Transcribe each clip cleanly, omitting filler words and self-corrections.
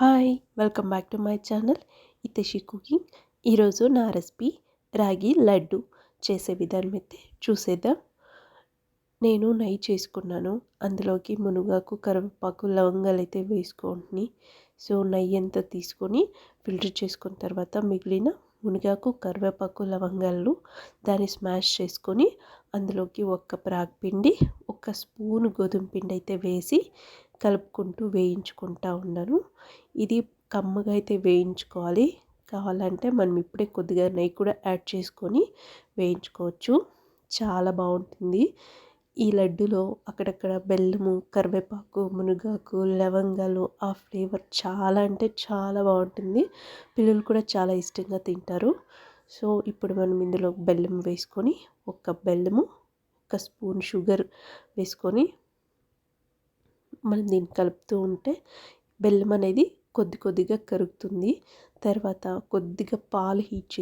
Hi welcome back to my channel Hiteshi cooking. ఈరోజు నా recipe రాగి లడ్డు చేసే విధానం అయితే చూసేద్దాం. నేను నెయ్యి చేసుకున్నాను. అందులోకి మునగాకు, కరివేపాకు, లవంగాలు అయితే వేసుకొని నెయ్యి అంతా తీసుకొని ఫిల్టర్ చేసుకున్న తర్వాత మిగిలిన మునగాకు, కరివేపాకు, లవంగాలు దాన్ని స్మాష్ చేసుకొని అందులోకి ఒక రాగి పిండి, ఒక స్పూన్ గోధుమ పిండి అయితే వేసి కలుపుకుంటూ వేయించుకుంటూ ఉన్నాను. ఇది కమ్మగా అయితే వేయించుకోవాలి. కావాలంటే మనం ఇప్పుడే కొద్దిగా నెయ్యి కూడా యాడ్ చేసుకొని వేయించుకోవచ్చు. చాలా బాగుంటుంది. ఈ లడ్డులో అక్కడక్కడ బెల్లము, కరివేపాకు, మునగాకు, లవంగాలు ఆ ఫ్లేవర్ చాలా అంటే చాలా బాగుంటుంది. పిల్లలు కూడా చాలా ఇష్టంగా తింటారు. ఇప్పుడు మనం ఇందులో బెల్లం వేసుకొని ఒక బెల్లము, ఒక స్పూన్ షుగర్ వేసుకొని మనం దీన్ని కలుపుతూ ఉంటే బెల్లం అనేది కొద్దిగా కరుగుతుంది. తర్వాత కొద్దిగా పాలు హీట్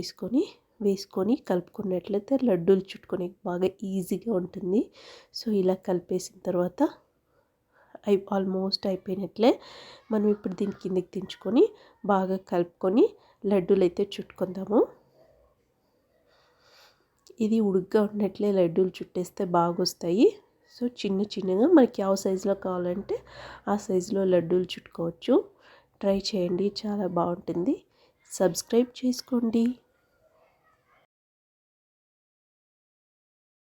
వేసుకొని కలుపుకున్నట్లయితే లడ్డూలు చుట్టుకొని బాగా ఈజీగా ఉంటుంది. ఇలా కలిపేసిన తర్వాత ఆల్మోస్ట్ అయిపోయినట్లే. మనం ఇప్పుడు దీన్ని కిందకి దించుకొని బాగా కలుపుకొని లడ్డూలు అయితే చుట్టుకుందాము. ఇది ఉడుగ్గా ఉన్నట్లే లడ్డూలు చుట్టేస్తే బాగా వస్తాయి. చిన్నగా మనకి ಯಾವ సైజులో కావాలంటే ఆ సైజులో లడ్డూలు చుట్టుకోవచ్చు. ట్రై చేయండి, చాలా బాగుంటుంది. సబ్స్క్రైబ్ చేసుకోండి.